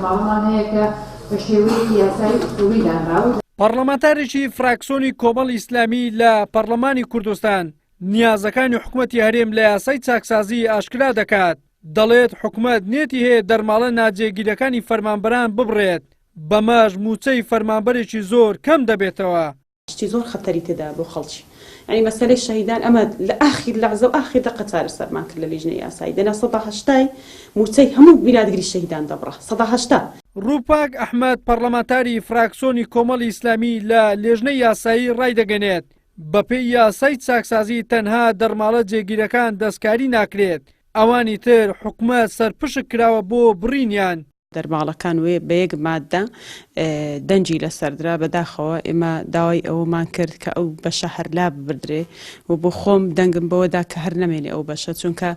دەرماڵەمان هەیە کە بە شێوەیەکی یاسایی ئوسوڵی دانراوە. پەرلەمانتاریی فراکسیۆنی کۆمەڵ ئیسلامی لە پەرلەمانی کوردستان نیازەکانی حکوومەتی هەرێم لە یاسای چاکسازی ئاشکرا دەکات. دەڵێت حکوومەت نێتی هەیە دەرماڵە ناجێگیرەکانی فەرمانبەران ببڕێت، بەمەش موچەی فەرمانبەرێکی زۆر کەم دەبێتەوە. شتی زۆر خەتەری تێدا بۆ خەڵکی. يعني مسألة شهيدان أما لآخر لحظة وآخر دقة صار السر ما كل لجنة ياساي دنا صدى هشتاي موتي همو بلاد قري الشهيدان دبره صدى هشتا. روپاک ئەحمەد پەرلەمانتاری فراکسیۆنی کۆمەڵ ئیسلامی لە لێژنەی یاسایی ڕایدەگەنێت بەپێی یاسای چاکسازی تەنها دەرماڵە جێگیرەکان دەستکاری ناکرێت، ئەوانی تر حکوومەت سەرپشک کراوە بۆ بڕینیان. دەرماڵەکان وێ بە یەک مادە دەنجی لەسەردرا بەداخەوە ئێمە داوای ئەوەمان کرد کە ئەو بەشە هەرلا ببردرێ و بۆ خۆم دەنگم بەوەدا کە هەر نەمێنێ ئەو بەشە، چونکە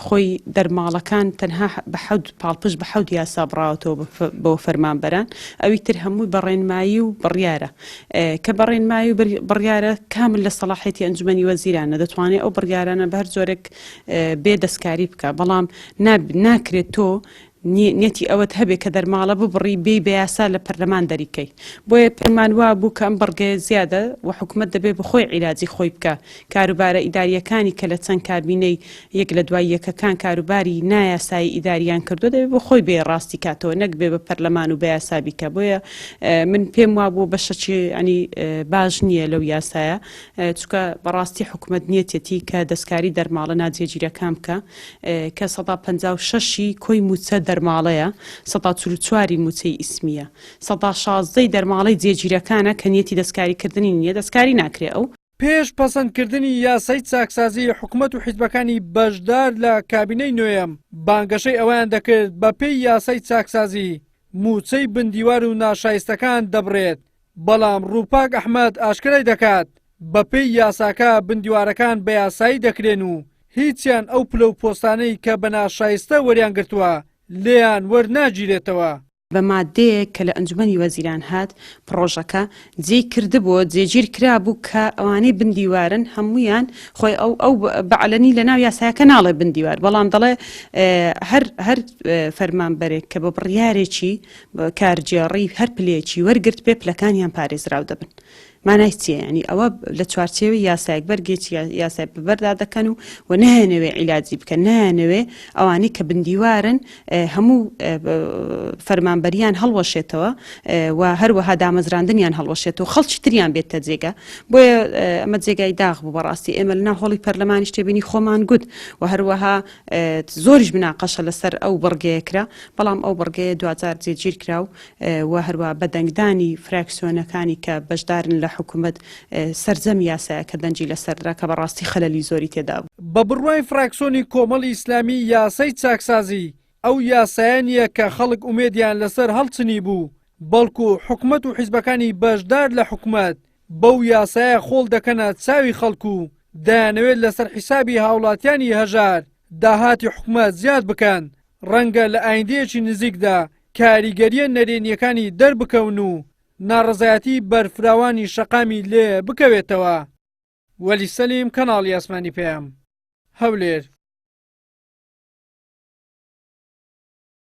خۆی دەرماڵەکان تەنها بە حەود پاڵپش بە حەود یاسا بڕاوەتەوە بۆ فەرمانبەران، ئەوی تر هەمووی بەڕێنمایی و بڕیارە کە بەڕێنمایی و بڕیارە کامل لە سەلاحێتی ئەنجومەنی وەزیرانە دەتوانێت ئەو بڕیارانە بە هەر جۆرێک بێ دەستکاری بکە، بەڵام ناکرێت تۆ نێتی ئەوەت هەبێ کە دەرماڵە ببڕی بێ بە یاسا لە پەرلەمان دەریکەی. بۆیە پێمان وا بوو کە ئەم بەڕگەیە زیادە و حکوومەت دەبێ بە خۆی عیلاجی خۆی بکە. کاروبارە ئیداریەکانی کە لە چەند کابینەی یەک لە دوای یەکەکان کاروباری نایاسایی ئیداریان کردو دەبێ بە خۆی بێ ڕاستی کاتەوە، نەک بێ بە پەرلەمان و بە یاسا بیکە. بۆیە من پێم وا بوو بەشەکی ئەنی باش نییە لەو یاسایە، چونکە بەڕاستی حکوومەت نیەتێتی کە دەستکاری دەرماڵە ناجێگیرەکان بکە کە 156 کۆی موچە دەرماڵەیە، 144 موچەی ئیسمیە، 116 دەرماڵەی جێگیرەکانە کە نیەتی دەستکاریکردنی نییە، دەستکاری ناکرێ. ئەو پێش پەسەندکردنی یاسای چاکسازی حکوومەت و حیزبەکانی بەشدار لە کابینەی نوێیەم بانگەشەی ئەویان دەکرد بە پێی یاسای چاکسازی موچەی بندیوار و ناشایستەکان دەبڕێت، بەڵام روپاک ئەحمەد ئاشکرای دەکات بە پێی یاساکە بندیوارەکان بە یاسایی دەکرێن و هیچیان ئەو پلە و پۆستانەی کە بە ناشایستە وەریان گرتووە لێیان وەرناگیرێتەوە. بە مادەیەک کە لە ئەنجومەنی وەزیران هات پرۆژەکە جێ کردبووە، جێگیر کرابوو کە ئەوانەی بندیوارن هەمویان خۆی ئەو بەعلەنی لە ناو یاسایەکە ناڵێ بندیوار، بەڵام دەڵێ هەر فەرمانبەرێک کە بە بڕیارێکی کارجێڕی هەر پلێکی وەرگرت بێ پلەکانیان پارێزراو دەبن. مانای چییە؟ ینی ئەوە لە چوارچێوی یاسایەک بەرگێکی یاسای بەبەردا دەکەن و نایانەوێ عیلاجی بکەن، نایانەوێ ئەوانەی کە بندیوارن هەموو فەرمانبەریان هەڵوەشێتەوە و هەروەها دامەزراندنیان هەڵوەشێتەوە، خەڵکی تریان بێتە جێگا. بۆیە ئەمە جێگای داغ بوو بەڕاستی. ئێمە لەناو هۆڵی پەرلەمانی شتێبینی خۆمان گوت و هەروەها زۆریش مناقەشە لەسەر ئەو بەڕگەیە کرا، بەڵام ئەو بەڕگەیە دوجار جێگیر کرا و هەروە بەدەنگدانی فراکسیۆنەکانی کە بەشدارن لە حکوومەت سەرجەم یاسایە کە دەنجی لەسەردرا کە بەڕاستی خەلەلی زۆری تێدا بوو. بە بڕوای فراکسیۆنی کۆمەڵی ئیسلامی یاسای چاکسازی ئەو یاسایانیە کە خەڵک ئومێدیان لەسەر هەڵچنی بوو، بەڵکو حکوومەت و حیزبەکانی بەشدار لە حکوومەت بەو یاسایە خۆڵ دەکەنە چاوی خەڵکو و دەیانەوێت لەسەر حیسابی هاوڵاتیانی هەژار داهاتی حکوومەت زیاد بکەن، ڕەنگە لە ئایندەیەکی نزیکدا کاریگەریە نەرێنیەکانی دەربکەون و ناڕزایەتی بەرفراوانی شەقامی لێ بکەوێتەوە. وەلی سەلیم، کەناڵی ئاسمانی پێم، هەولێر.